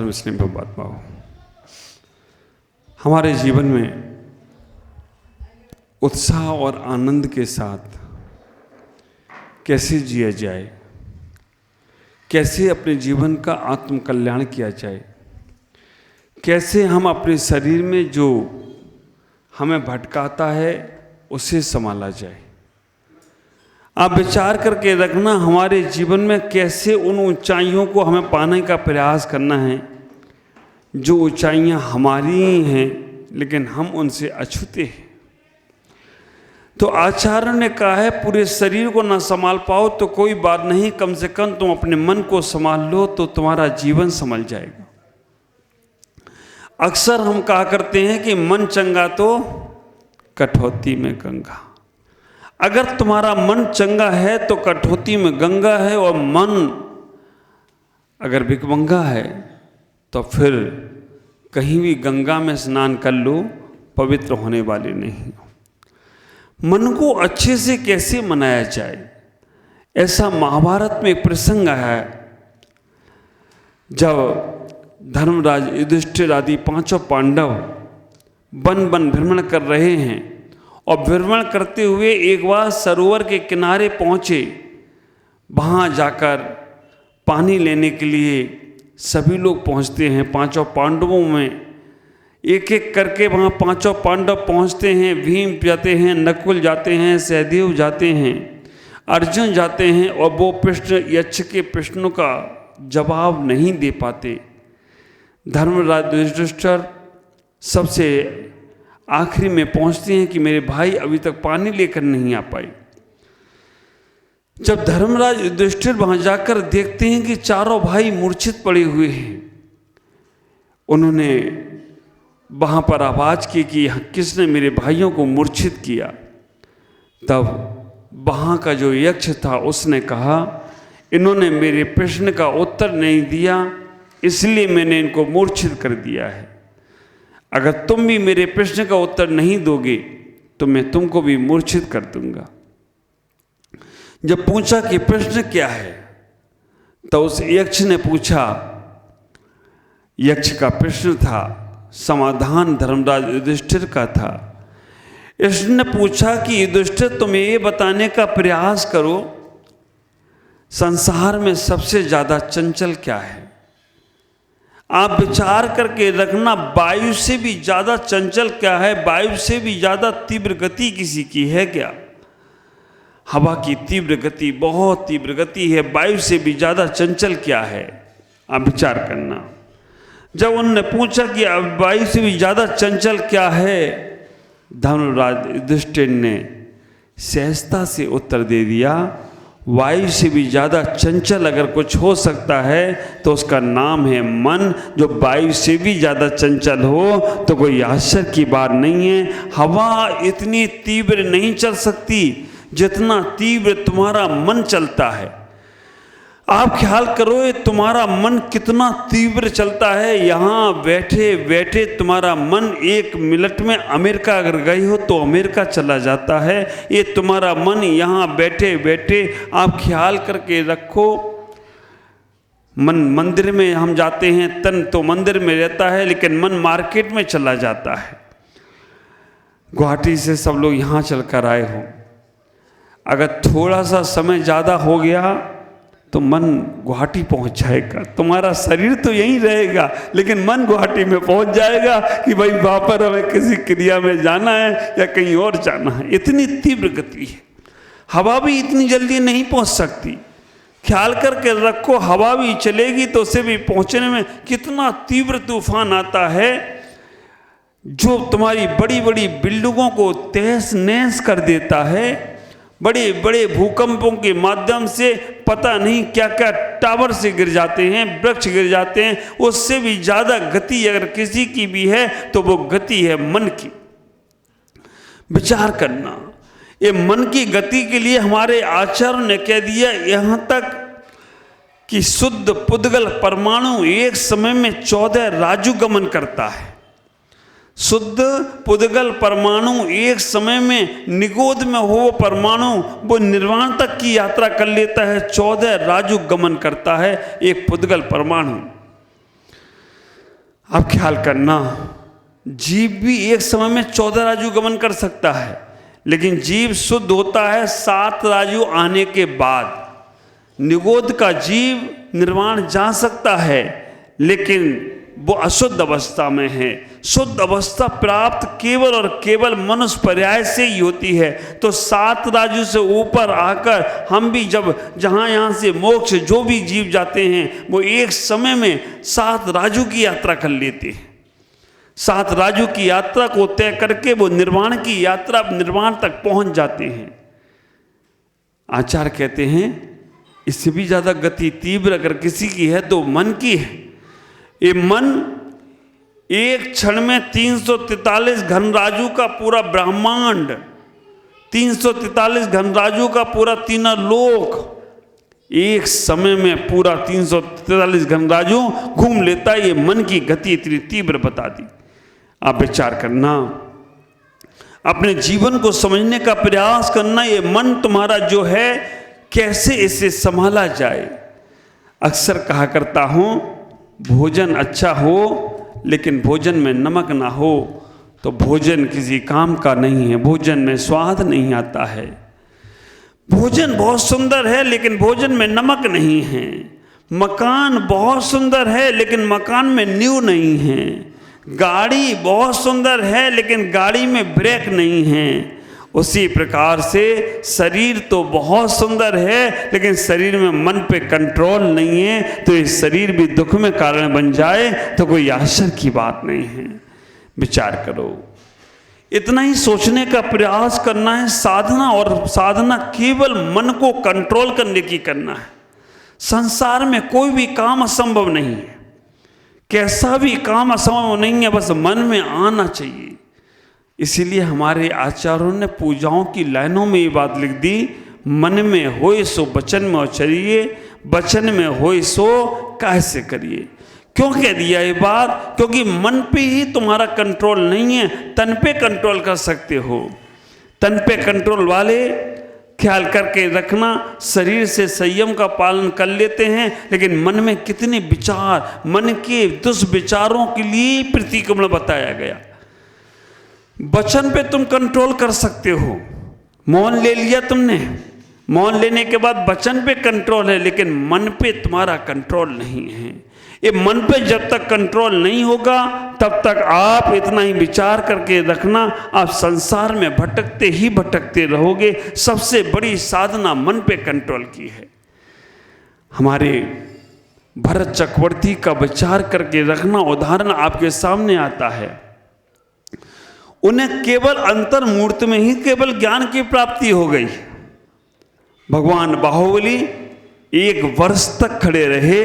परम स्नेह परमात्मा हो। हमारे जीवन में उत्साह और आनंद के साथ कैसे जिया जाए, कैसे अपने जीवन का आत्म कल्याण किया जाए, कैसे हम अपने शरीर में जो हमें भटकाता है उसे संभाला जाए। आप विचार करके रखना, हमारे जीवन में कैसे उन ऊंचाइयों को हमें पाने का प्रयास करना है जो ऊंचाइयां हमारी ही हैं लेकिन हम उनसे अछूते हैं। तो आचार्य ने कहा है, पूरे शरीर को ना संभाल पाओ तो कोई बात नहीं, कम से कम तुम अपने मन को संभाल लो तो तुम्हारा जीवन संभल जाएगा। अक्सर हम कहा करते हैं कि मन चंगा तो कठौती में गंगा। अगर तुम्हारा मन चंगा है तो कठौती में गंगा है, और मन अगर भिखमंगा है तो फिर कहीं भी गंगा में स्नान कर लो, पवित्र होने वाले नहीं हो। मन को अच्छे से कैसे मनाया जाए, ऐसा महाभारत में एक प्रसंग आया है। जब धर्मराज युधिष्ठिर आदि पांचों पांडव वन वन भ्रमण कर रहे हैं और भ्रमण करते हुए एक बार सरोवर के किनारे पहुँचे। वहाँ जाकर पानी लेने के लिए सभी लोग पहुँचते हैं। पांचों पांडवों में एक एक करके वहाँ पांचों पांडव पहुँचते हैं। भीम जाते हैं, नकुल जाते हैं, सहदेव जाते हैं, अर्जुन जाते हैं, और वो प्रश्न यक्ष के प्रश्नों का जवाब नहीं दे पाते। धर्मराज युधिष्ठिर सबसे आखिरी में पहुँचते हैं कि मेरे भाई अभी तक पानी लेकर नहीं आ पाए। जब धर्मराज युधिष्ठिर वहाँ जाकर देखते हैं कि चारों भाई मूर्छित पड़े हुए हैं, उन्होंने वहाँ पर आवाज़ की कि किसने मेरे भाइयों को मूर्छित किया। तब वहाँ का जो यक्ष था उसने कहा, इन्होंने मेरे प्रश्न का उत्तर नहीं दिया इसलिए मैंने इनको मूर्छित कर दिया है। अगर तुम भी मेरे प्रश्न का उत्तर नहीं दोगे तो मैं तुमको भी मूर्छित कर दूंगा। जब पूछा कि प्रश्न क्या है तो उस यक्ष ने पूछा, यक्ष का प्रश्न था, समाधान धर्मराज युधिष्ठिर का था। इसने पूछा कि युधिष्ठिर तुम ये बताने का प्रयास करो, संसार में सबसे ज्यादा चंचल क्या है। आप विचार करके रखना, वायु से भी ज्यादा चंचल क्या है, वायु से भी ज्यादा तीव्र गति किसी की है क्या। हवा की तीव्र गति बहुत तीव्र गति है, वायु से भी ज्यादा चंचल क्या है, आप विचार करना। जब उन्होंने पूछा कि अब वायु से भी ज्यादा चंचल क्या है, धर्मराज युधिष्ठिर ने सहजता से उत्तर दे दिया, वायु से भी ज़्यादा चंचल अगर कुछ हो सकता है तो उसका नाम है मन। जो वायु से भी ज़्यादा चंचल हो तो कोई आश्चर्य की बात नहीं है। हवा इतनी तीव्र नहीं चल सकती जितना तीव्र तुम्हारा मन चलता है। आप ख्याल करो ये तुम्हारा मन कितना तीव्र चलता है। यहाँ बैठे बैठे तुम्हारा मन एक मिनट में अमेरिका अगर गए हो तो अमेरिका चला जाता है। ये तुम्हारा मन यहाँ बैठे बैठे आप ख्याल करके रखो। मन मंदिर में हम जाते हैं, तन तो मंदिर में रहता है लेकिन मन मार्केट में चला जाता है। गुवाहाटी से सब लोग यहाँ चल कर आए हो, अगर थोड़ा सा समय ज़्यादा हो गया तो मन गुवाहाटी पहुंच जाएगा। तुम्हारा शरीर तो यहीं रहेगा लेकिन मन गुवाहाटी में पहुंच जाएगा कि भाई वहाँ पर हमें किसी क्रिया में जाना है या कहीं और जाना है। इतनी तीव्र गति है। हवा भी इतनी जल्दी नहीं पहुंच सकती। ख्याल करके रखो, हवा भी चलेगी तो उसे भी पहुंचने में कितना तीव्र तूफान आता है जो तुम्हारी बड़ी बड़ी बिल्डिंगों को तहस नहस कर देता है। बड़े बड़े भूकंपों के माध्यम से पता नहीं क्या क्या टावर से गिर जाते हैं, वृक्ष गिर जाते हैं। उससे भी ज़्यादा गति अगर किसी की भी है तो वो गति है मन की। विचार करना, ये मन की गति के लिए हमारे आचार्य ने कह दिया यहाँ तक कि शुद्ध पुद्गल परमाणु एक समय में 14 राजु गमन करता है। शुद्ध पुद्गल परमाणु एक समय में निगोद में हो परमाणु वो निर्वाण तक की यात्रा कर लेता है। 14 राजु गमन करता है एक पुद्गल परमाणु। अब ख्याल करना, जीव भी एक समय में 14 राजू गमन कर सकता है, लेकिन जीव शुद्ध होता है 7 राजू आने के बाद। निगोद का जीव निर्वाण जा सकता है, लेकिन वो अशुद्ध अवस्था में है। शुद्ध अवस्था प्राप्त केवल और केवल मनुष्य पर्याय से ही होती है। तो 7 राजू से ऊपर आकर हम भी जब यहाँ से मोक्ष जो भी जीव जाते हैं, वो एक समय में 7 राजू की यात्रा कर लेते हैं। 7 राजू की यात्रा को तय करके वो निर्वाण की यात्रा, निर्वाण तक पहुंच जाते हैं। आचार्य कहते हैं इससे भी ज़्यादा गति तीव्र अगर किसी की है तो मन की है। ये मन एक क्षण में 343 घनराजू का पूरा ब्रह्मांड, 343 घनराजू का पूरा 3 लोक एक समय में पूरा 343 घनराजू घूम लेता है। ये मन की गति इतनी तीव्र बता दी। आप विचार करना, अपने जीवन को समझने का प्रयास करना, ये मन तुम्हारा जो है कैसे इसे संभाला जाए। अक्सर कहा करता हूँ, भोजन अच्छा हो लेकिन भोजन में नमक ना हो तो भोजन किसी काम का नहीं है, भोजन में स्वाद नहीं आता है। भोजन बहुत सुंदर है लेकिन भोजन में नमक नहीं है। मकान बहुत सुंदर है लेकिन मकान में नींव नहीं है। गाड़ी बहुत सुंदर है लेकिन गाड़ी में ब्रेक नहीं है। उसी प्रकार से शरीर तो बहुत सुंदर है लेकिन शरीर में मन पे कंट्रोल नहीं है, तो इस शरीर भी दुख में कारण बन जाए तो कोई आश्चर्य की बात नहीं है। विचार करो, इतना ही सोचने का प्रयास करना है। साधना और साधना केवल मन को कंट्रोल करने की करना है। संसार में कोई भी काम असंभव नहीं है, कैसा भी काम असंभव नहीं है, बस मन में आना चाहिए। इसीलिए हमारे आचार्यों ने पूजाओं की लाइनों में ये बात लिख दी, मन में होए सो वचन में उचरिए, वचन में होए सो कैसे करिए। क्यों कह दिया ये बात? क्योंकि मन पे ही तुम्हारा कंट्रोल नहीं है, तन पे कंट्रोल कर सकते हो। तन पे कंट्रोल वाले ख्याल करके रखना, शरीर से संयम का पालन कर लेते हैं, लेकिन मन में कितने विचार, मन के दुष्विचारों के लिए प्रतिक्रमण बताया गया। वचन पे तुम कंट्रोल कर सकते हो, मौन ले लिया तुमने, मौन लेने के बाद वचन पे कंट्रोल है, लेकिन मन पे तुम्हारा कंट्रोल नहीं है। ये मन पे जब तक कंट्रोल नहीं होगा तब तक आप इतना ही विचार करके रखना, आप संसार में भटकते ही भटकते रहोगे। सबसे बड़ी साधना मन पे कंट्रोल की है। हमारे भरत चक्रवर्ती का विचार करके रखना, उदाहरण आपके सामने आता है। उन्हें केवल अंतर्मूर्ति में ही केवल ज्ञान की प्राप्ति हो गई। भगवान बाहुबली 1 वर्ष तक खड़े रहे,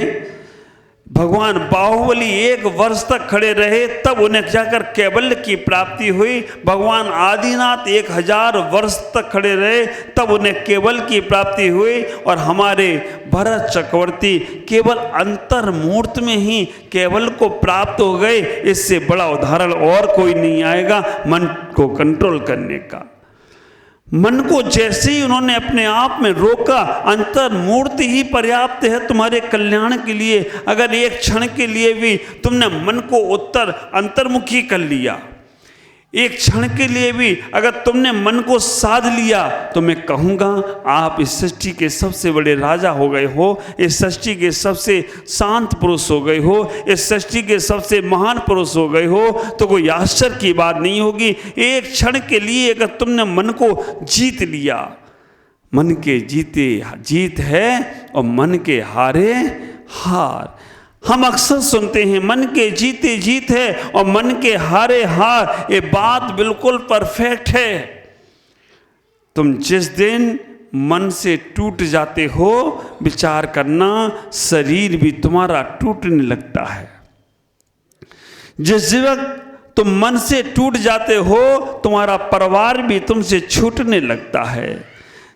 भगवान बाहुबली 1 वर्ष तक खड़े रहे, तब उन्हें जाकर कैवल्य की प्राप्ति हुई। भगवान आदिनाथ 1000 वर्ष तक खड़े रहे, तब उन्हें केवल की प्राप्ति हुई। और हमारे भरत चक्रवर्ती केवल अंतर्मूर्त में ही केवल को प्राप्त हो गए। इससे बड़ा उदाहरण और कोई नहीं आएगा मन को कंट्रोल करने का। मन को जैसे ही उन्होंने अपने आप में रोका, अंतर्मूर्ति ही पर्याप्त है तुम्हारे कल्याण के लिए। अगर एक क्षण के लिए भी तुमने मन को अंतर्मुखी कर लिया, एक क्षण के लिए भी अगर तुमने मन को साध लिया, तो मैं कहूँगा आप इस सृष्टि के सबसे बड़े राजा हो गए हो, इस सृष्टि के सबसे शांत पुरुष हो गए हो, इस सृष्टि के सबसे महान पुरुष हो गए हो। तो कोई आश्चर्य की बात नहीं होगी। एक क्षण के लिए अगर तुमने मन को जीत लिया, मन के जीते जीत है और मन के हारे हार। हम अक्सर सुनते हैं मन के जीते जीत है और मन के हारे हार। ये बात बिल्कुल परफेक्ट है। तुम जिस दिन मन से टूट जाते हो, विचार करना, शरीर भी तुम्हारा टूटने लगता है। जिस वक्त तुम मन से टूट जाते हो, तुम्हारा परिवार भी तुमसे छूटने लगता है।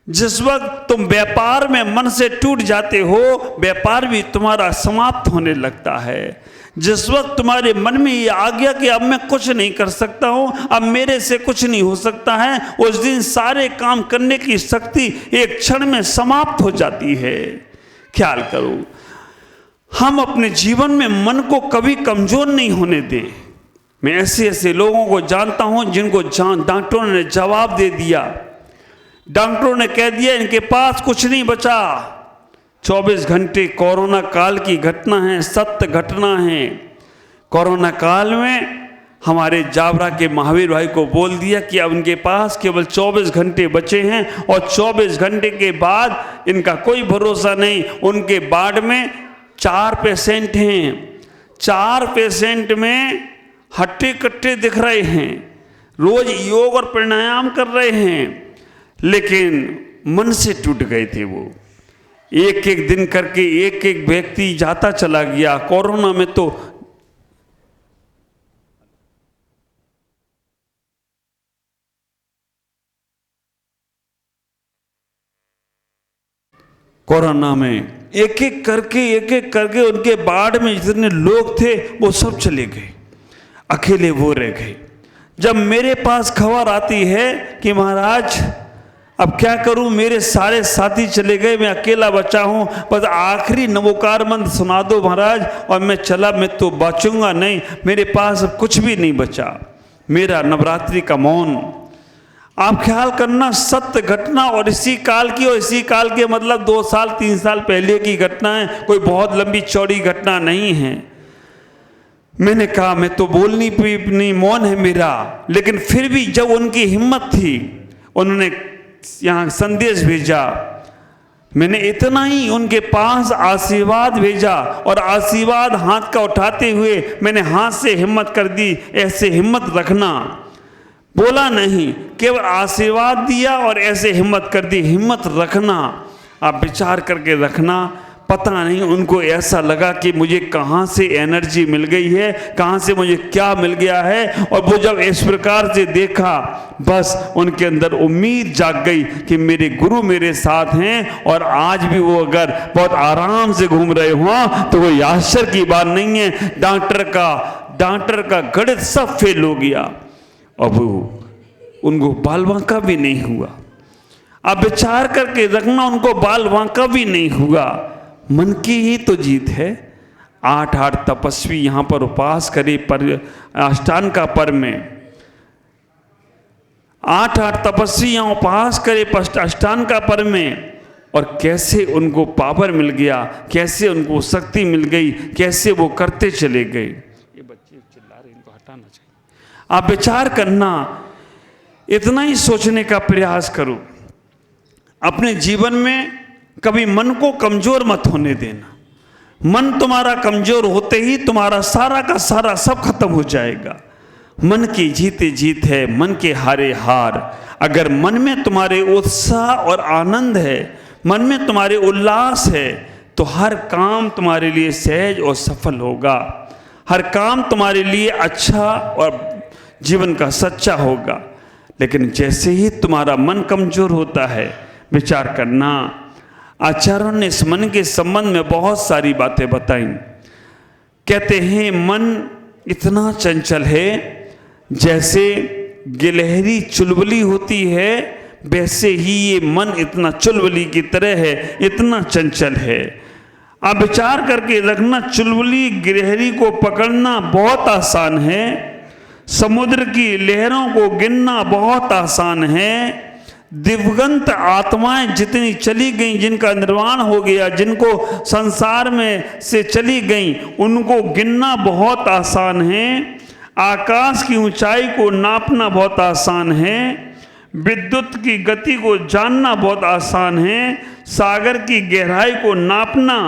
जिस वक्त तुम व्यापार में मन से टूट जाते हो, व्यापार भी तुम्हारा समाप्त होने लगता है। जिस वक्त तुम्हारे मन में ये आ गया कि अब मैं कुछ नहीं कर सकता हूँ, अब मेरे से कुछ नहीं हो सकता है, उस दिन सारे काम करने की शक्ति एक क्षण में समाप्त हो जाती है। ख्याल करो, हम अपने जीवन में मन को कभी कमजोर नहीं होने दें। मैं ऐसे ऐसे लोगों को जानता हूं जिनको डॉक्टरों ने जवाब दे दिया, डॉक्टरों ने कह दिया इनके पास कुछ नहीं बचा। 24 घंटे कोरोना काल की घटना है, सत्य घटना है। कोरोना काल में हमारे जावरा के महावीर भाई को बोल दिया कि अब इनके पास केवल 24 घंटे बचे हैं और 24 घंटे के बाद इनका कोई भरोसा नहीं। उनके वार्ड में 4 पेशेंट हैं, 4 पेशेंट में हट्टे कट्टे दिख रहे हैं, रोज योग और प्राणायाम कर रहे हैं, लेकिन मन से टूट गए थे वो। एक एक दिन करके एक एक व्यक्ति जाता चला गया। कोरोना में तो कोरोना में एक एक करके उनके वार्ड में जितने लोग थे वो सब चले गए, अकेले वो रह गए। जब मेरे पास खबर आती है कि महाराज अब क्या करूं, मेरे सारे साथी चले गए, मैं अकेला बचा हूं, बस आखिरी नवोकार मंत्र सुना दो महाराज और मैं चला, मैं तो बचूंगा नहीं, मेरे पास अब कुछ भी नहीं बचा। मेरा नवरात्रि का मौन। आप ख्याल करना, सत्य घटना और इसी काल की, और इसी काल के मतलब 2 साल 3 साल पहले की घटना है, कोई बहुत लंबी चौड़ी घटना नहीं है। मैंने कहा मैं तो बोल नहीं, मौन है मेरा, लेकिन फिर भी जब उनकी हिम्मत थी, उन्होंने यहाँ संदेश भेजा, मैंने इतना ही उनके पास आशीर्वाद भेजा और आशीर्वाद हाथ का उठाते हुए मैंने हाथ से हिम्मत कर दी, ऐसे हिम्मत रखना, बोला नहीं, केवल आशीर्वाद दिया और ऐसे हिम्मत कर दी, हिम्मत रखना। आप विचार करके रखना। पता नहीं उनको ऐसा लगा कि मुझे कहाँ से एनर्जी मिल गई है, कहाँ से मुझे क्या मिल गया है, और वो जब इस प्रकार से देखा, बस उनके अंदर उम्मीद जाग गई कि मेरे गुरु मेरे साथ हैं और आज भी वो अगर बहुत आराम से घूम रहे हो तो कोई आश्चर्य की बात नहीं है। डॉक्टर का गणित सब फेल हो गया, अब उनको बाल बांका भी नहीं हुआ। आप विचार करके रखना, उनको बाल बांका भी नहीं हुआ। मन की ही तो जीत है। 8 तपस्वी यहाँ पर उपास करे पर अष्टांग का पर्व में, 8 तपस्वी यहाँ उपास करे अष्टांग का पर्व में, और कैसे उनको पावर मिल गया, कैसे उनको शक्ति मिल गई, कैसे वो करते चले गए। ये बच्चे चिल्ला रहे, इनको हटाना चाहिए। आप विचार करना, इतना ही सोचने का प्रयास करो। अपने जीवन में कभी मन को कमजोर मत होने देना। मन तुम्हारा कमजोर होते ही तुम्हारा सारा का सारा सब खत्म हो जाएगा। मन की जीते जीत है, मन के हारे हार। अगर मन में तुम्हारे उत्साह और आनंद है, मन में तुम्हारे उल्लास है, तो हर काम तुम्हारे लिए सहज और सफल होगा। हर काम तुम्हारे लिए अच्छा और जीवन का सच्चा होगा। लेकिन जैसे ही तुम्हारा मन कमजोर होता है, विचार करना, आचार्यों ने इस मन के संबंध में बहुत सारी बातें बताई। कहते हैं मन इतना चंचल है, जैसे गिलहरी चुलबुली होती है, वैसे ही ये मन इतना चुलबुली की तरह है, इतना चंचल है। आप विचार करके रखना, चुलबुली गिलहरी को पकड़ना बहुत आसान है, समुद्र की लहरों को गिनना बहुत आसान है। दिवगंत आत्माएं जितनी चली गईं, जिनका निर्वाण हो गया, जिनको संसार में से चली गईं, उनको गिनना बहुत आसान है। आकाश की ऊंचाई को नापना बहुत आसान है। विद्युत की गति को जानना बहुत आसान है। सागर की गहराई को नापना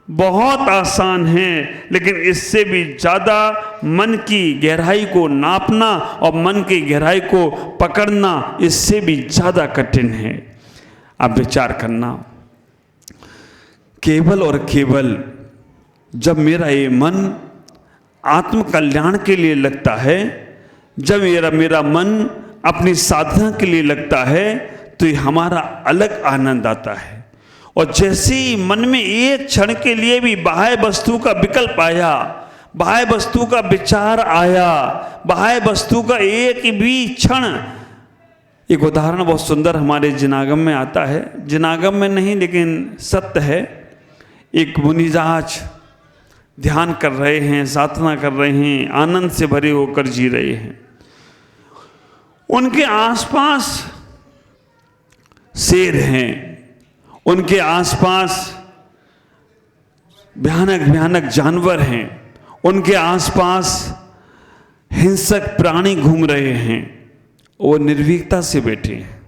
बहुत आसान है, लेकिन इससे भी ज़्यादा मन की गहराई को नापना और मन की गहराई को पकड़ना इससे भी ज़्यादा कठिन है। आप विचार करना, केवल और केवल जब मेरा ये मन आत्म कल्याण के लिए लगता है, जब मेरा मन अपनी साधना के लिए लगता है, तो ये हमारा अलग आनंद आता है। और जैसे ही मन में एक क्षण के लिए भी बाह्य वस्तु का विकल्प आया, बाह्य वस्तु का विचार आया, बाह्य वस्तु का एक भी क्षण, एक उदाहरण बहुत सुंदर हमारे जिनागम में आता है, जिनागम में नहीं लेकिन सत्य है। एक मुनिराज ध्यान कर रहे हैं, साधना कर रहे हैं, आनंद से भरे होकर जी रहे हैं। उनके आसपास शेर हैं, उनके आसपास भयानक भयानक जानवर हैं, उनके आसपास हिंसक प्राणी घूम रहे हैं। वो निर्भीकता से बैठे हैं।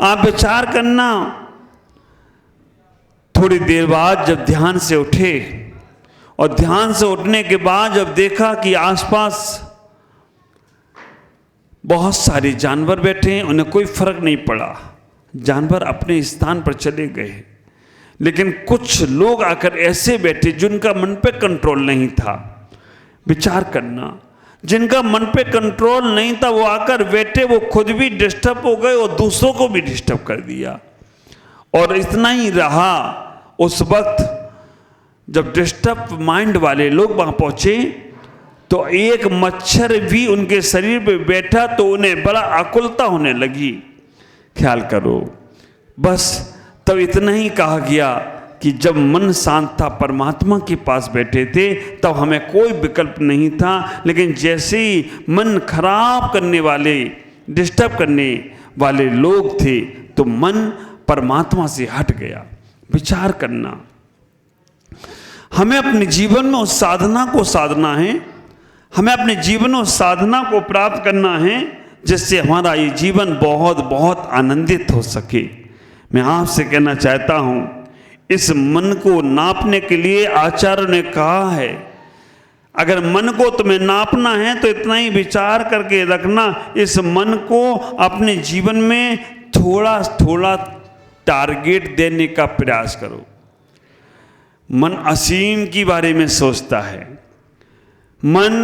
आप विचार करना, थोड़ी देर बाद जब ध्यान से उठे और ध्यान से उठने के बाद जब देखा कि आसपास बहुत सारे जानवर बैठे हैं, उन्हें कोई फर्क नहीं पड़ा, जानवर अपने स्थान पर चले गए। लेकिन कुछ लोग आकर ऐसे बैठे जिनका मन पे कंट्रोल नहीं था। विचार करना, जिनका मन पे कंट्रोल नहीं था वो आकर बैठे, वो खुद भी डिस्टर्ब हो गए और दूसरों को भी डिस्टर्ब कर दिया। और इतना ही रहा, उस वक्त जब डिस्टर्ब माइंड वाले लोग वहां पहुंचे तो एक मच्छर भी उनके शरीर पे बैठा तो उन्हें बड़ा आकुलता होने लगी। ख्याल करो, बस तब इतना ही कहा गया कि जब मन शांत था, परमात्मा के पास बैठे थे, तब हमें कोई विकल्प नहीं था। लेकिन जैसे ही मन खराब करने वाले, डिस्टर्ब करने वाले लोग थे तो मन परमात्मा से हट गया। विचार करना, हमें अपने जीवन में उस साधना को साधना है, हमें अपने जीवन में उस साधना को प्राप्त करना है जिससे हमारा ये जीवन बहुत बहुत आनंदित हो सके। मैं आपसे कहना चाहता हूँ, इस मन को नापने के लिए आचार्य ने कहा है, अगर मन को तुम्हें नापना है तो इतना ही विचार करके रखना, इस मन को अपने जीवन में थोड़ा थोड़ा टारगेट देने का प्रयास करो। मन असीम की बारे में सोचता है, मन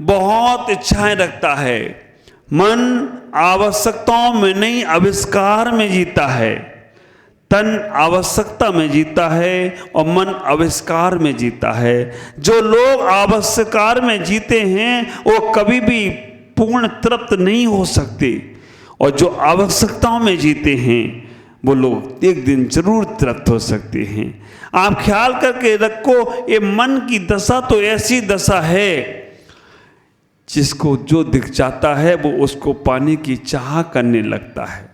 बहुत इच्छाएं रखता है, मन आवश्यकताओं में नहीं आविष्कार में जीता है। तन आवश्यकता में जीता है और मन आविष्कार में जीता है। जो लोग आवश्यकार में जीते हैं वो कभी भी पूर्ण तृप्त नहीं हो सकते, और जो आवश्यकताओं में जीते हैं वो लोग एक दिन जरूर तृप्त हो सकते हैं। आप ख्याल करके रखो, ये मन की दशा तो ऐसी दशा है जिसको जो दिख जाता है वो उसको पाने की चाह करने लगता है।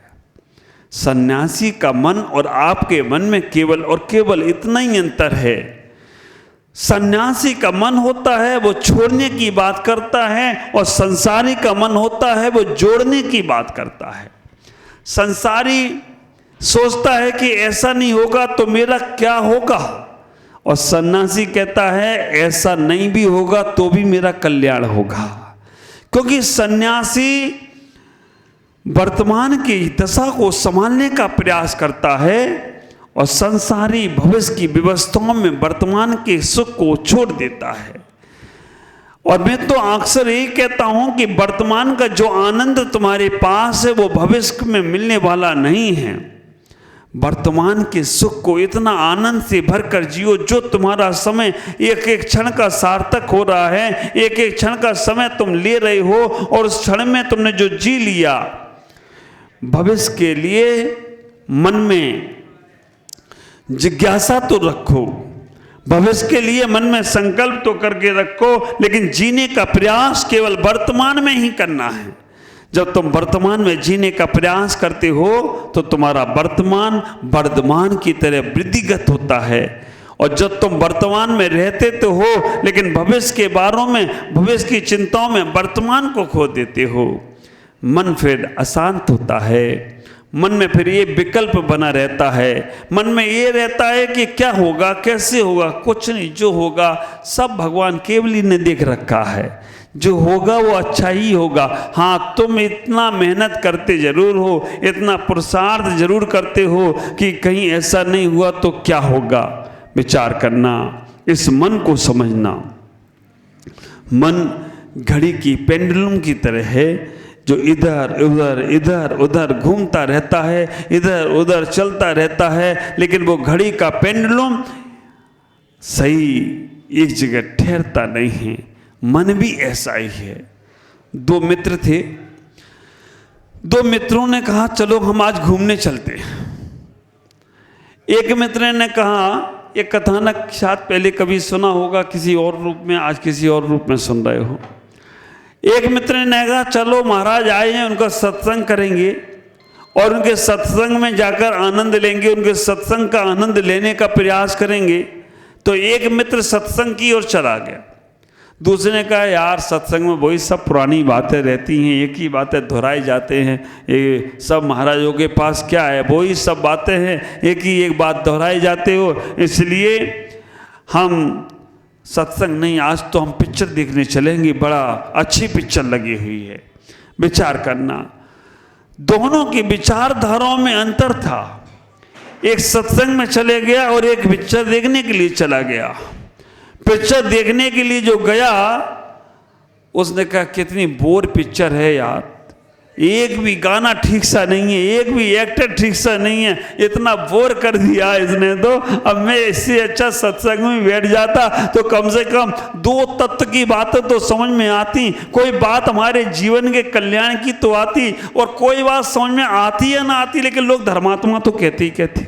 सन्यासी का मन और आपके मन में केवल और केवल इतना ही अंतर है। सन्यासी का मन होता है वो छोड़ने की बात करता है, और संसारी का मन होता है वो जोड़ने की बात करता है। संसारी सोचता है कि ऐसा नहीं होगा तो मेरा क्या होगा, और सन्यासी कहता है ऐसा नहीं भी होगा तो भी मेरा कल्याण होगा। क्योंकि सन्यासी वर्तमान की दशा को संभालने का प्रयास करता है और संसारी भविष्य की व्यवस्थाओं में वर्तमान के सुख को छोड़ देता है। और मैं तो अक्सर यही कहता हूं कि वर्तमान का जो आनंद तुम्हारे पास है वो भविष्य में मिलने वाला नहीं है। वर्तमान के सुख को इतना आनंद से भरकर जियो, जो तुम्हारा समय एक एक क्षण का सार्थक हो रहा है, एक एक क्षण का समय तुम ले रहे हो, और उस क्षण में तुमने जो जी लिया, भविष्य के लिए मन में जिज्ञासा तो रखो, भविष्य के लिए मन में संकल्प तो करके रखो, लेकिन जीने का प्रयास केवल वर्तमान में ही करना है। जब तुम वर्तमान में जीने का प्रयास करते हो तो तुम्हारा वर्तमान वर्धमान की तरह वृद्धिगत होता है, और जब तुम वर्तमान में रहते तो हो लेकिन भविष्य के बारों में, भविष्य की चिंताओं में वर्तमान को खो देते हो, मन फिर अशांत होता है। मन में फिर ये विकल्प बना रहता है, मन में ये रहता है कि क्या होगा, कैसे होगा, कुछ नहीं, जो होगा सब भगवान केवल ही ने देख रखा है, जो होगा वो अच्छा ही होगा। हाँ, तुम इतना मेहनत करते जरूर हो, इतना पुरुषार्थ जरूर करते हो कि कहीं ऐसा नहीं हुआ तो क्या होगा। विचार करना, इस मन को समझना। मन घड़ी की पेंडुलम की तरह है जो इधर उधर इधर उधर घूमता रहता है, इधर उधर चलता रहता है, लेकिन वो घड़ी का पेंडुलम सही एक जगह ठहरता नहीं है। मन भी ऐसा ही है। दो मित्र थे, दो मित्रों ने कहा चलो हम आज घूमने चलते हैं। एक मित्र ने कहा एक कथानक शायद पहले कभी सुना होगा किसी और रूप में, आज किसी और रूप में सुन रहे हो। एक मित्र ने कहा चलो महाराज आए हैं, उनका सत्संग करेंगे और उनके सत्संग में जाकर आनंद लेंगे, उनके सत्संग का आनंद लेने का प्रयास करेंगे। तो एक मित्र सत्संग की ओर चला गया, दूसरे ने कहा यार सत्संग में वही सब पुरानी बातें रहती हैं, एक ही बातें दोहराई जाते हैं, ये सब महाराजों के पास क्या है, वही सब बातें हैं, एक बात दोहराई जाते हो, इसलिए हम सत्संग नहीं, आज तो हम पिक्चर देखने चलेंगे, बड़ा अच्छी पिक्चर लगी हुई है। विचार करना, दोनों की विचारधाराओं में अंतर था। एक सत्संग में चले गया और एक पिक्चर देखने के लिए चला गया। पिक्चर देखने के लिए जो गया उसने कहा कितनी बोर पिक्चर है यार, एक भी गाना ठीक सा नहीं है, एक भी एक्टर ठीक सा नहीं है, इतना बोर कर दिया इसने तो। अब मैं इससे अच्छा सत्संग में बैठ जाता तो कम से कम दो तत्व की बातें तो समझ में आती, कोई बात हमारे जीवन के कल्याण की तो आती, और कोई बात समझ में आती या ना आती, लेकिन लोग धर्मात्मा तो कहते ही कहते।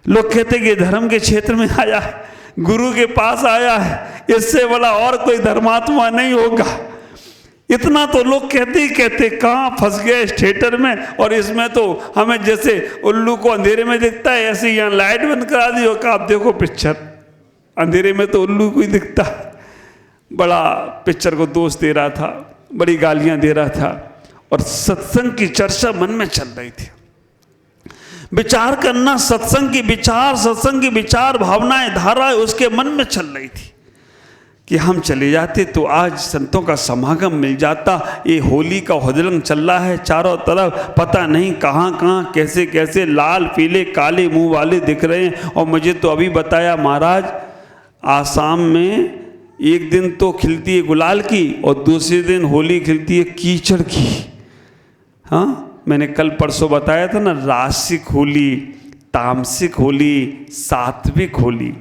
लोग कहते कि धर्म के क्षेत्र में आया है, गुरु के पास आया है, इससे बड़ा और कोई धर्मात्मा नहीं होगा। इतना तो लोग कहते ही कहते, कहाँ फंस गए इस थिएटर में। और इसमें तो हमें जैसे उल्लू को अंधेरे में दिखता है, ऐसे यहाँ लाइट बंद करा दी और आप देखो पिक्चर, अंधेरे में तो उल्लू को ही दिखता। बड़ा पिक्चर को दोष दे रहा था, बड़ी गालियां दे रहा था, और सत्संग की चर्चा मन में चल रही थी। विचार करना, सत्संग की विचार भावनाएं, धाराएं उसके मन में चल रही थी कि हम चले जाते तो आज संतों का समागम मिल जाता। ये होली का हुदलंग चल रहा है चारों तरफ, पता नहीं कहाँ कहाँ कैसे कैसे लाल पीले काले मुंह वाले दिख रहे हैं। और मुझे तो अभी बताया महाराज, आसाम में एक दिन तो खिलती है गुलाल की और दूसरे दिन होली खिलती है कीचड़ की। हाँ, मैंने कल परसों बताया था ना, रासिक होली, तामसिक होली, सात्विक होली।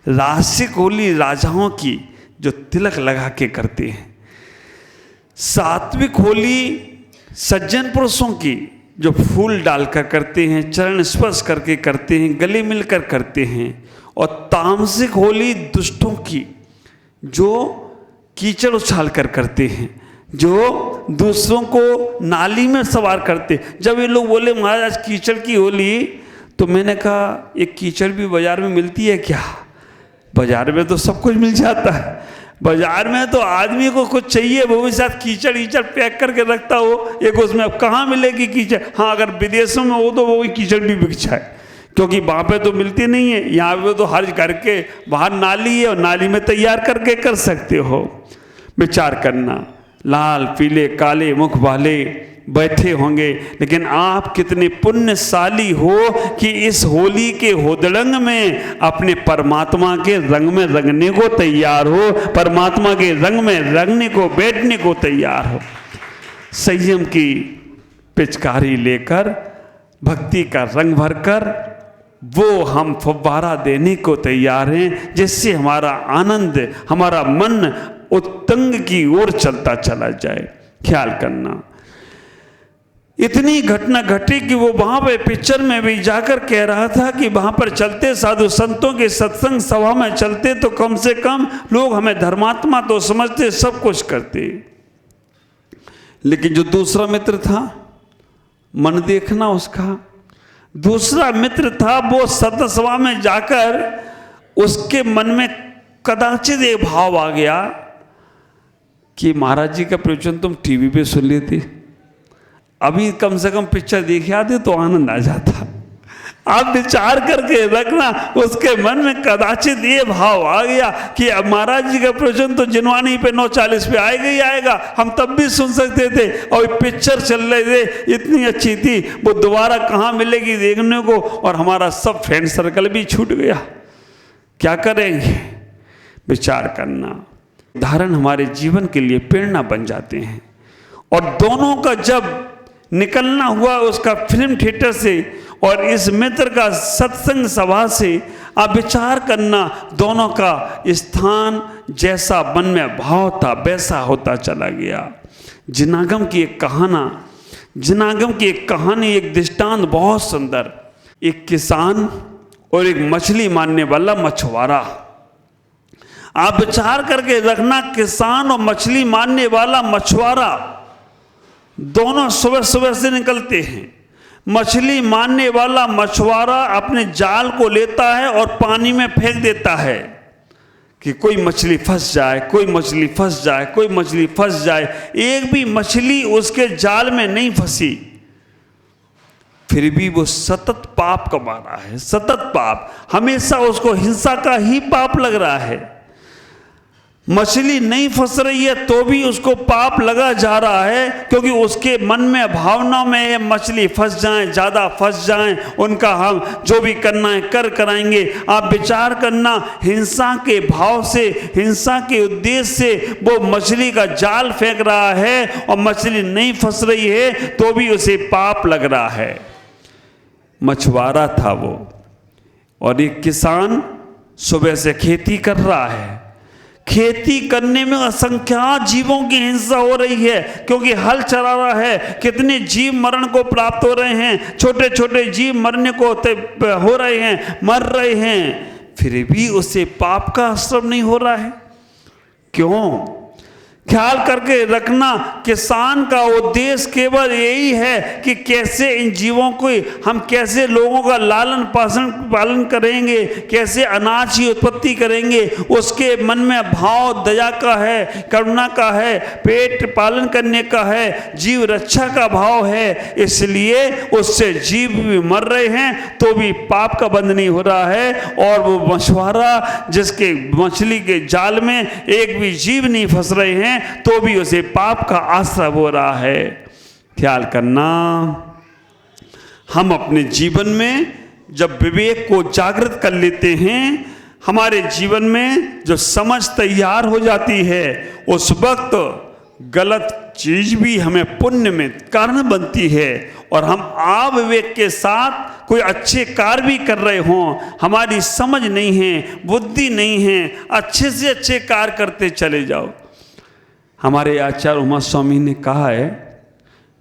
रासिक होली राजाओं की जो तिलक लगा के करते हैं, सात्विक होली सज्जन पुरुषों की जो फूल डालकर करते हैं, चरण स्पर्श करके करते हैं, गले मिलकर करते हैं। और तामसिक होली दुष्टों की जो कीचड़ उछाल कर करते हैं, जो दूसरों को नाली में सवार करते। जब ये लोग बोले महाराज आज कीचड़ की होली, तो मैंने कहा एक कीचड़ भी बाजार में मिलती है क्या? बाजार में तो सब कुछ मिल जाता है, बाजार में तो आदमी को कुछ चाहिए वो भी साथ कीचड़ ईचड़ पैक करके रखता हो एक उसमें। अब कहाँ मिलेगी कीचड़? हाँ, अगर विदेशों में हो तो वो कीचड़ भी बिक जाए, क्योंकि वहाँ पे तो मिलती नहीं है। यहाँ पे तो हर घर के बाहर नाली है और नाली में तैयार करके कर सकते हो। विचार करना, लाल पीले काले मुख वाले बैठे होंगे, लेकिन आप कितने पुण्यशाली हो कि इस होली के होदड़ंग में अपने परमात्मा के रंग में रंगने को तैयार हो, परमात्मा के रंग में रंगने को, बैठने को तैयार हो। संयम की पिचकारी लेकर, भक्ति का रंग भरकर वो हम फव्वारा देने को तैयार हैं, जिससे हमारा आनंद, हमारा मन उत्तंग की ओर चलता चला जाए। ख्याल करना, इतनी घटना घटी कि वो वहां पे पिक्चर में भी जाकर कह रहा था कि वहां पर चलते, साधु संतों के सत्संग सभा में चलते तो कम से कम लोग हमें धर्मात्मा तो समझते, सब कुछ करते। लेकिन जो दूसरा मित्र था, मन देखना उसका, दूसरा मित्र था, वो सत्संग सभा में जाकर उसके मन में कदाचित ये भाव आ गया कि महाराज जी का प्रवचन तुम टीवी पे सुन लेते, अभी कम से कम पिक्चर देख आते तो आनंद आ जाता। आप विचार करके रखना, उसके मन में कदाचित ये भाव आ गया कि अब महाराज जी का प्रवचन तो जिनवानी पे 9:40 पे आएगा ही आएगा, हम तब भी सुन सकते थे, और पिक्चर चल रहे थे इतनी अच्छी थी, वो दोबारा कहाँ मिलेगी देखने को, और हमारा सब फ्रेंड सर्कल भी छूट गया। क्या करेंगे? विचार करना, उदाहरण हमारे जीवन के लिए प्रेरणा बन जाते हैं। और दोनों का जब निकलना हुआ उसका फिल्म थिएटर से और इस मित्र का सत्संग सभा से, आप विचार करना, दोनों का स्थान जैसा मन में भाव था वैसा होता चला गया। जिनागम की एक कहानी, एक दृष्टांत बहुत सुंदर। एक किसान और एक मछली मारने वाला मछुआरा। आप विचार करके रखना, किसान और मछली मारने वाला मछुआरा दोनों सुबह सुबह से निकलते हैं। मछली मारने वाला मछुआरा अपने जाल को लेता है और पानी में फेंक देता है कि कोई मछली फंस जाए, कोई मछली फंस जाए, कोई मछली फंस जाए। एक भी मछली उसके जाल में नहीं फंसी, फिर भी वो सतत पाप कमा रहा है, सतत पाप। हमेशा उसको हिंसा का ही पाप लग रहा है। मछली नहीं फंस रही है तो भी उसको पाप लगा जा रहा है, क्योंकि उसके मन में भावनाओं में मछली फंस जाए, ज़्यादा फंस जाए, उनका हम जो भी करना है कर कराएंगे। आप विचार करना, हिंसा के भाव से, हिंसा के उद्देश्य से वो मछली का जाल फेंक रहा है और मछली नहीं फंस रही है तो भी उसे पाप लग रहा है। मछुआरा था वो, और एक किसान सुबह से खेती कर रहा है। खेती करने में असंख्यात जीवों की हिंसा हो रही है, क्योंकि हल चला रहा है। कितने जीव मरण को प्राप्त हो रहे हैं, छोटे छोटे जीव मरने को हो रहे हैं, मर रहे हैं, फिर भी उसे पाप का असर नहीं हो रहा है। क्यों? ख्याल करके रखना, किसान का उद्देश्य केवल यही है कि कैसे इन जीवों को, हम कैसे लोगों का लालन पालन करेंगे, कैसे अनाज की उत्पत्ति करेंगे। उसके मन में भाव दया का है, करुणा का है, पेट पालन करने का है, जीव रक्षा का भाव है। इसलिए उससे जीव भी मर रहे हैं तो भी पाप का बंध नहीं हो रहा है। और वो मछुआरा जिसके मछली के जाल में एक भी जीव नहीं फंस रहे हैं तो भी उसे पाप का आश्रय हो रहा है। ख्याल करना, हम अपने जीवन में जब विवेक को जागृत कर लेते हैं, हमारे जीवन में जो समझ तैयार हो जाती है, उस वक्त गलत चीज भी हमें पुण्य में कारण बनती है। और हम अविवेक के साथ कोई अच्छे कार्य भी कर रहे हों, हमारी समझ नहीं है, बुद्धि नहीं है, अच्छे से अच्छे कार्य करते चले जाओ। हमारे आचार्य उमा स्वामी ने कहा है,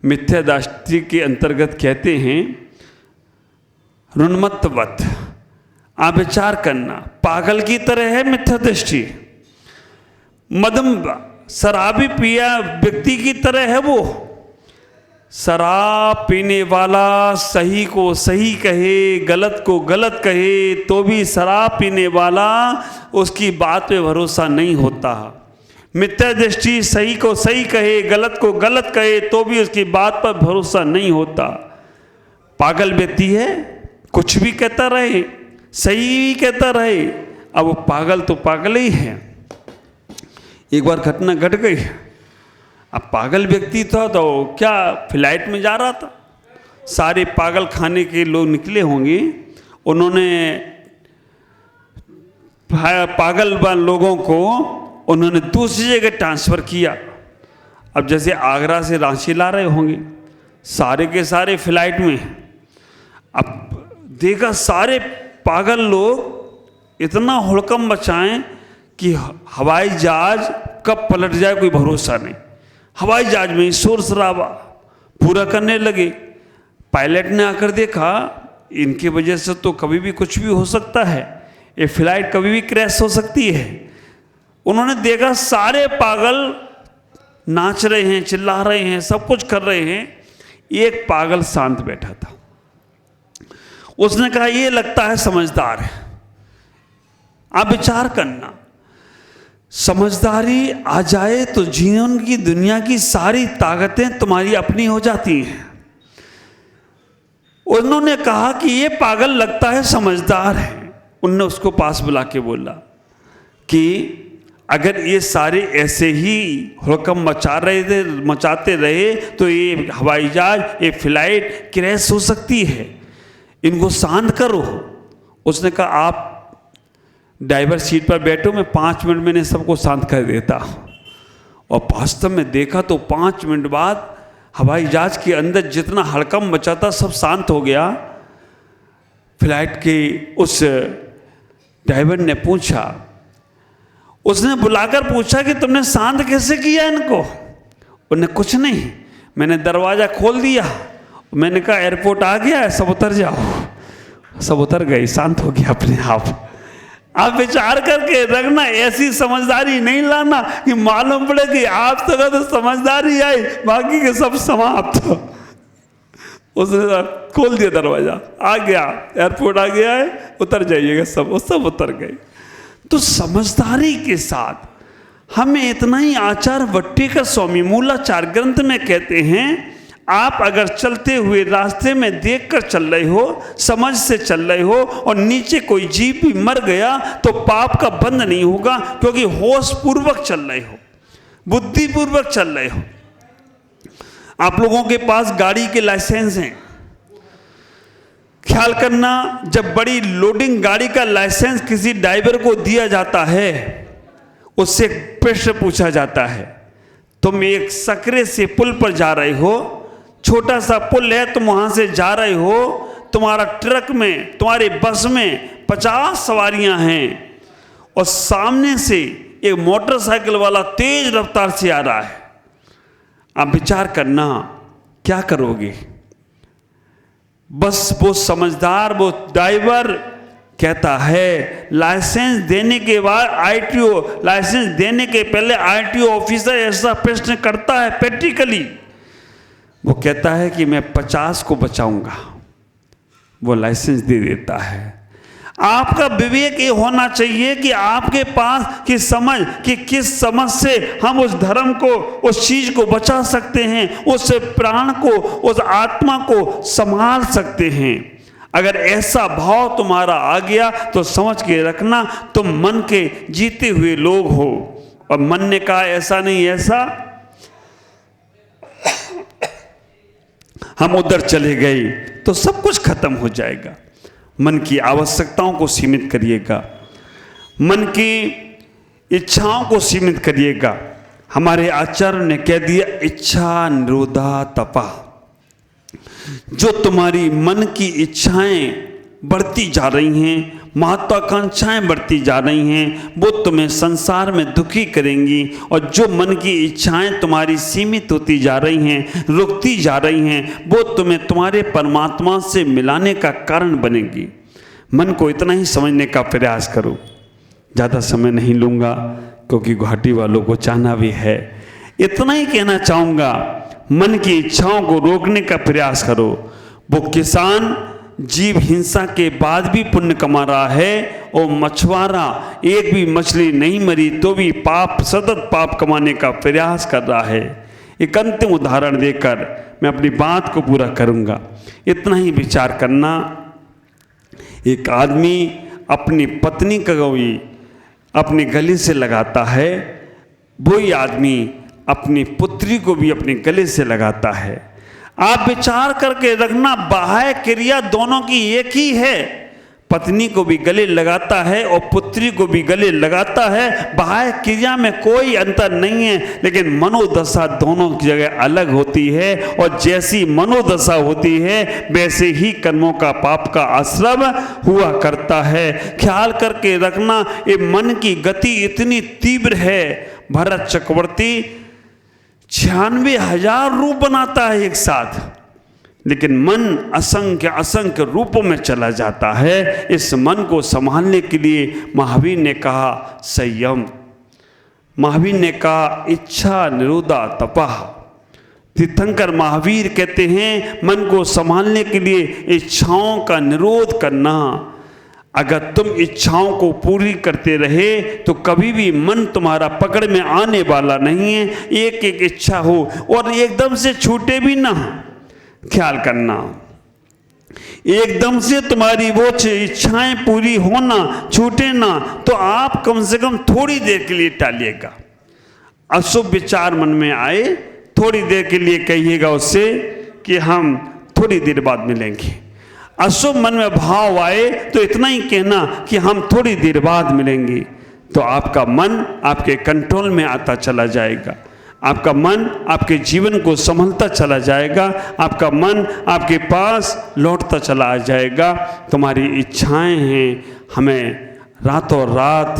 मिथ्या दृष्टि के अंतर्गत कहते हैं, रुन्मत्तवत। आप विचार करना, पागल की तरह है मिथ्या दृष्टि। मदम शराबी पिया व्यक्ति की तरह है वो। शराब पीने वाला सही को सही कहे, गलत को गलत कहे, तो भी शराब पीने वाला उसकी बात पे भरोसा नहीं होता। मिथ्या दृष्टि सही को सही कहे, गलत को गलत कहे, तो भी उसकी बात पर भरोसा नहीं होता। पागल व्यक्ति है, कुछ भी कहता रहे, सही भी कहता रहे। अब वो पागल तो पागल ही है। एक बार घटना घट गई। अब पागल व्यक्ति था तो क्या फ्लाइट में जा रहा था, सारे पागल खाने के लोग निकले होंगे, उन्होंने पागल लोगों को उन्होंने दूसरी जगह ट्रांसफ़र किया। अब जैसे आगरा से रांची ला रहे होंगे, सारे के सारे फ्लाइट में। अब देखा सारे पागल लोग इतना हुड़कम मचाएं कि हवाई जहाज कब पलट जाए कोई भरोसा नहीं। हवाई जहाज में शोर शराबा पूरा करने लगे। पायलट ने आकर देखा, इनकी वजह से तो कभी भी कुछ भी हो सकता है, ये फ्लाइट कभी भी क्रैश हो सकती है। उन्होंने देखा सारे पागल नाच रहे हैं, चिल्ला रहे हैं, सब कुछ कर रहे हैं, एक पागल शांत बैठा था। उसने कहा, ये लगता है समझदार है। आप विचार करना, समझदारी आ जाए तो जीवन की दुनिया की सारी ताकतें तुम्हारी अपनी हो जाती हैं। उन्होंने कहा कि ये पागल लगता है समझदार है। उन्होंने उसको पास बुला के बोला कि अगर ये सारे ऐसे ही हुक्म मचाते रहे तो ये हवाई जहाज, ये फ्लाइट क्रैश हो सकती है, इनको शांत करो। उसने कहा, आप ड्राइवर सीट पर बैठो, मैं 5 मिनट में सबको शांत कर देता। और वास्तव में देखा तो 5 मिनट बाद हवाई जहाज के अंदर जितना हड़कंप मचा था सब शांत हो गया। फ्लाइट के उस ड्राइवर ने पूछा, उसने बुलाकर पूछा कि तुमने शांत कैसे किया इनको? उन्हें कुछ नहीं, मैंने दरवाज़ा खोल दिया, मैंने कहा एयरपोर्ट आ गया है, सब उतर जाओ। सब उतर गई, शांत हो गया अपने आप विचार करके रखना, ऐसी समझदारी नहीं लाना कि मालूम पड़े कि आप तक तो समझदारी आई, बाकी के सब समाप्त। उसने खोल दिया दरवाजा, आ गया, एयरपोर्ट आ गया है, उतर जाइएगा सब, वो सब उतर गए। तो समझदारी के साथ हमें इतना ही आचार वट्टिका स्वामी मूलाचार ग्रंथ में कहते हैं, आप अगर चलते हुए रास्ते में देखकर चल रहे हो, समझ से चल रहे हो और नीचे कोई जीव भी मर गया तो पाप का बंध नहीं होगा, क्योंकि होश पूर्वक चल रहे हो, बुद्धि पूर्वक चल रहे हो। आप लोगों के पास गाड़ी के लाइसेंस हैं, ख्याल करना, जब बड़ी लोडिंग गाड़ी का लाइसेंस किसी ड्राइवर को दिया जाता है, उससे प्रश्न पूछा जाता है, तुम एक सकरे से पुल पर जा रहे हो, छोटा सा पुल है, तुम वहां से जा रहे हो, तुम्हारा ट्रक में, तुम्हारे बस में 50 सवारियां हैं और सामने से एक मोटरसाइकिल वाला तेज रफ्तार से आ रहा है, आप विचार करना क्या करोगे। बस वो समझदार, वो ड्राइवर कहता है, लाइसेंस देने के बाद आईटीओ, लाइसेंस देने के पहले आईटीओ ऑफिसर ऐसा प्रश्न करता है प्रैक्टिकली, वो कहता है कि मैं 50 को बचाऊंगा, वो लाइसेंस दे देता है। आपका विवेक ये होना चाहिए कि आपके पास की समझ कि किस समझ से हम उस धर्म को, उस चीज को बचा सकते हैं, उस प्राण को, उस आत्मा को संभाल सकते हैं। अगर ऐसा भाव तुम्हारा आ गया तो समझ के रखना, तुम मन के जीते हुए लोग हो। और मन ने कहा ऐसा नहीं, ऐसा, हम उधर चले गए तो सब कुछ खत्म हो जाएगा। मन की आवश्यकताओं को सीमित करिएगा, मन की इच्छाओं को सीमित करिएगा। हमारे आचार्य ने कह दिया, इच्छा निरोधा तपा। जो तुम्हारी मन की इच्छाएं बढ़ती जा रही हैं, महत्वाकांक्षाएं बढ़ती जा रही हैं, वो तुम्हें संसार में दुखी करेंगी। और जो मन की इच्छाएं तुम्हारी सीमित होती जा रही हैं, रुकती जा रही हैं, वो तुम्हें तुम्हारे परमात्मा से मिलाने का कारण बनेगी। मन को इतना ही समझने का प्रयास करो। ज़्यादा समय नहीं लूँगा क्योंकि गुवाहाटी वालों को चाहना भी है। इतना ही कहना चाहूँगा, मन की इच्छाओं को रोकने का प्रयास करो। वो किसान जीव हिंसा के बाद भी पुण्य कमा रहा है, और मछुआरा एक भी मछली नहीं मरी तो भी पाप, सतत पाप कमाने का प्रयास कर रहा है। एक अंतिम उदाहरण देकर मैं अपनी बात को पूरा करूंगा। इतना ही विचार करना, एक आदमी अपनी पत्नी का कोई अपने गले से लगाता है, वही आदमी अपनी पुत्री को भी अपने गले से लगाता है। आप विचार करके रखना, बाह्य क्रिया दोनों की एक ही है। पत्नी को भी गले लगाता है और पुत्री को भी गले लगाता है। बाह्य क्रिया में कोई अंतर नहीं है, लेकिन मनोदशा दोनों की जगह अलग होती है। और जैसी मनोदशा होती है वैसे ही कर्मों का, पाप का आश्रम हुआ करता है। ख्याल करके रखना, ये मन की गति इतनी तीव्र है। भरत चक्रवर्ती 96,000 रूप बनाता है एक साथ, लेकिन मन असंख्य असंख्य रूपों में चला जाता है। इस मन को संभालने के लिए महावीर ने कहा संयम, महावीर ने कहा इच्छा निरोधा तपः। तीर्थंकर महावीर कहते हैं मन को संभालने के लिए इच्छाओं का निरोध करना। अगर तुम इच्छाओं को पूरी करते रहे तो कभी भी मन तुम्हारा पकड़ में आने वाला नहीं है। एक एक इच्छा हो और एकदम से छूटे भी ना, ख्याल करना, एकदम से तुम्हारी वो इच्छाएं पूरी होना, छूटे ना, तो आप कम से कम थोड़ी देर के लिए टालिएगा। अशुभ विचार मन में आए, थोड़ी देर के लिए कहिएगा उससे कि हम थोड़ी देर बाद मिलेंगे। अशुभ मन में भाव आए तो इतना ही कहना कि हम थोड़ी देर बाद मिलेंगे। तो आपका मन आपके कंट्रोल में आता चला जाएगा, आपका मन आपके जीवन को संभलता चला जाएगा, आपका मन आपके पास लौटता चला आ जाएगा। तुम्हारी इच्छाएं हैं, हमें रातों रात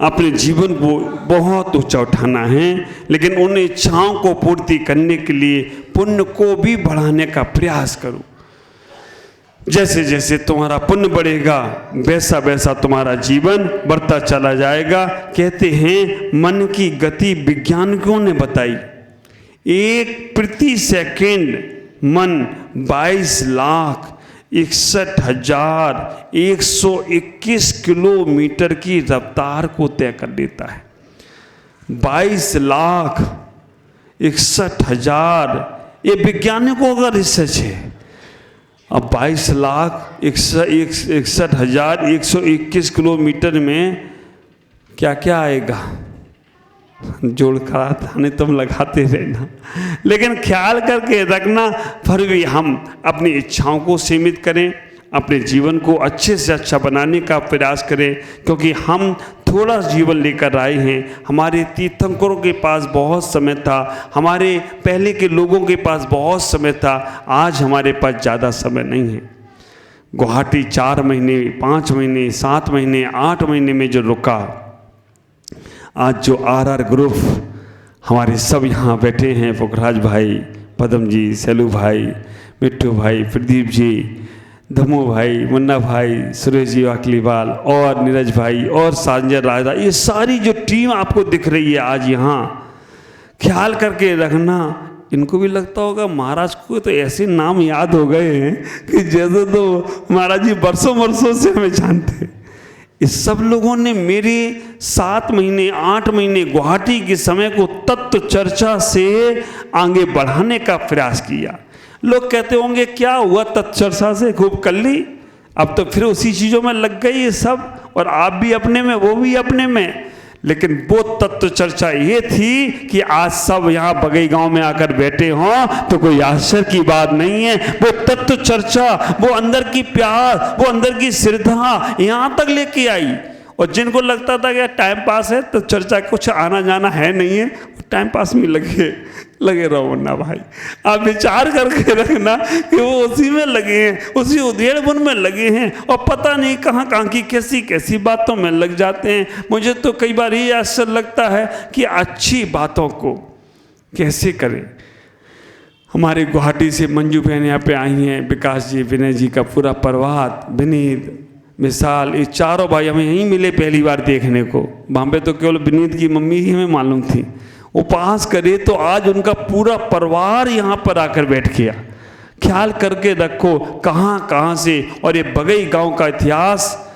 अपने जीवन को बहुत ऊंचा उठाना है, लेकिन उन इच्छाओं को पूर्ति करने के लिए पुण्य को भी बढ़ाने का प्रयास करो। जैसे जैसे तुम्हारा पुण्य बढ़ेगा वैसा वैसा तुम्हारा जीवन बढ़ता चला जाएगा। कहते हैं मन की गति वैज्ञानिकों ने बताई, 1 प्रति सेकंड मन 22,61,121 किलोमीटर की रफ्तार को तय कर लेता है। 22,61,000, ये वैज्ञानिकों का रिसर्च है। अब 22,61,121 किलोमीटर में क्या क्या आएगा, जोड़ कर नहीं तुम लगाते रहना, लेकिन ख्याल करके रखना। फिर भी हम अपनी इच्छाओं को सीमित करें, अपने जीवन को अच्छे से अच्छा बनाने का प्रयास करें, क्योंकि हम थोड़ा जीवन लेकर आए हैं। हमारे तीर्थंकरों के पास बहुत समय था, हमारे पहले के लोगों के पास बहुत समय था, आज हमारे पास ज़्यादा समय नहीं है। गुवाहाटी 4 महीने, 5 महीने, 7 महीने, 8 महीने में जो रुका, आज जो RR ग्रुप हमारे सब यहाँ बैठे हैं, पुखराज भाई, पदम जी, सेलू भाई, मिट्टू भाई, प्रदीप जी, धमू भाई, मुन्ना भाई, सुरेश जी वाकलीवाल और नीरज भाई और संजय राजा, ये सारी जो टीम आपको दिख रही है आज यहाँ, ख्याल करके रखना। इनको भी लगता होगा महाराज को तो ऐसे नाम याद हो गए हैं कि जैसे तो महाराज जी बरसों बरसों से हमें जानते हैं। इस सब लोगों ने मेरे 7 महीने 8 महीने गुवाहाटी के समय को तत्व चर्चा से आगे बढ़ाने का प्रयास किया। लोग कहते होंगे क्या हुआ तत्व चर्चा से, खूब कर ली, अब तो फिर उसी चीज़ों में लग गई ये सब, और आप भी अपने में, वो भी अपने में। लेकिन वो तत्व चर्चा ये थी कि आज सब यहाँ बगई गांव में आकर बैठे हों तो कोई आश्चर्य की बात नहीं है। वो तत्व चर्चा, वो अंदर की प्यास, वो अंदर की श्रद्धा यहाँ तक लेके आई। और जिनको लगता था कि टाइम पास है तो चर्चा कुछ आना जाना है नहीं है, टाइम पास में लगे रहो। वरना भाई आप विचार करके रखना कि वो उसी में लगे हैं, उसी उधेड़बुन में लगे हैं, और पता नहीं कहाँ कहाँ की कैसी कैसी बातों में लग जाते हैं। मुझे तो कई बार ये आश्चर्य लगता है कि अच्छी बातों को कैसे करें। हमारे गुवाहाटी से मंजू बहन यहाँ पे आई हैं, विकास जी, विनय जी का पूरा परिवार, विनीत, मिसाल, ये चारों भाई हमें यहीं मिले पहली बार देखने को। बॉम्बे तो केवल विनीत की मम्मी ही हमें मालूम थी। उपवास करे तो आज उनका पूरा परिवार यहाँ पर आकर बैठ गया। ख्याल करके रखो कहाँ कहाँ से, और ये बगई गांव का इतिहास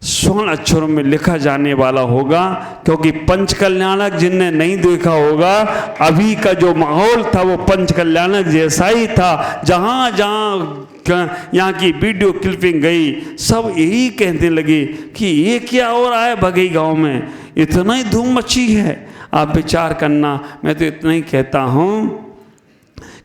स्वर्ण अक्षरों में लिखा जाने वाला होगा, क्योंकि पंच कल्याणक जिनने नहीं देखा होगा, अभी का जो माहौल था वो पंच कल्याणक जैसा ही था। जहाँ जहाँ यहाँ की वीडियो क्लिपिंग गई, सब यही कहने लगे कि ये क्या हो रहा है बगई गांव में, इतना ही धूम मची है। आप विचार करना, मैं तो इतना ही कहता हूँ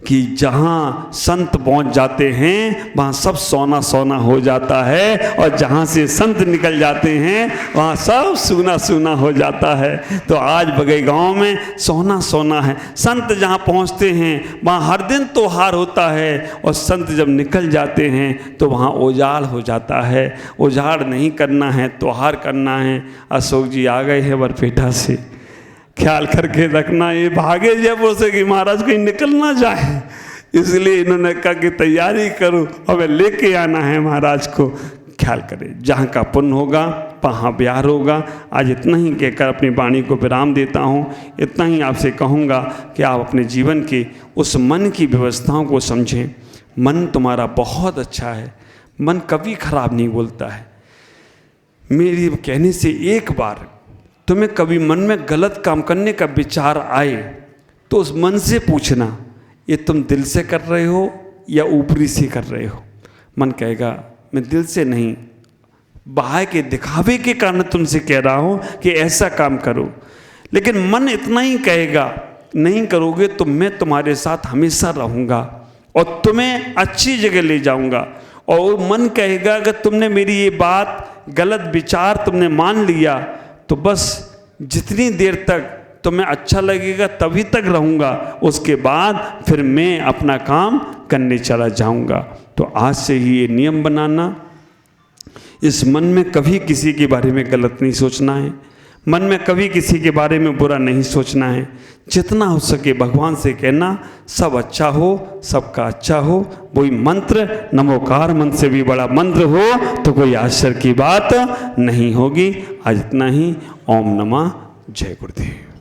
कि जहाँ संत पहुँच जाते हैं वहाँ सब सोना सोना हो जाता है, और जहाँ से संत निकल जाते हैं वहाँ सब सूना सूना हो जाता है। तो आज बगई गांव में सोना सोना है। संत जहाँ पहुँचते हैं वहाँ हर दिन त्योहार होता है, और संत जब निकल जाते हैं तो वहाँ उजाड़ हो जाता है। उजाड़ नहीं करना है, त्योहार करना है। अशोक जी आ गए हैं बरपेटा से, ख्याल करके रखना, ये भागे जयपुर से कि महाराज कहीं निकल ना जाए, इसलिए इन्होंने कहा कि तैयारी करो, हमें लेके आना है महाराज को। ख्याल करें, जहाँ का पुण्य होगा वहाँ प्यार होगा। आज इतना ही कहकर अपनी वाणी को विराम देता हूँ। इतना ही आपसे कहूँगा कि आप अपने जीवन के उस मन की व्यवस्थाओं को समझें। मन तुम्हारा बहुत अच्छा है, मन कभी खराब नहीं बोलता है। मेरे कहने से एक बार तुम्हें कभी मन में गलत काम करने का विचार आए तो उस मन से पूछना, ये तुम दिल से कर रहे हो या ऊपरी से कर रहे हो। मन कहेगा मैं दिल से नहीं, बाहर के दिखावे के कारण तुमसे कह रहा हूँ कि ऐसा काम करो। लेकिन मन इतना ही कहेगा, नहीं करोगे तो मैं तुम्हारे साथ हमेशा रहूँगा और तुम्हें अच्छी जगह ले जाऊँगा। और मन कहेगा अगर तुमने मेरी ये बात, गलत विचार तुमने मान लिया तो बस जितनी देर तक तुम्हें अच्छा लगेगा तभी तक रहूँगा, उसके बाद फिर मैं अपना काम करने चला जाऊँगा। तो आज से ही ये नियम बनाना, इस मन में कभी किसी के बारे में गलत नहीं सोचना है। मन में कभी किसी के बारे में बुरा नहीं सोचना है। जितना हो सके भगवान से कहना सब अच्छा हो, सबका अच्छा हो। वही मंत्र नमोकार मंत्र से भी बड़ा मंत्र हो तो कोई आश्चर्य की बात नहीं होगी। आज इतना ही। ओम नमः। जय गुरुदेव।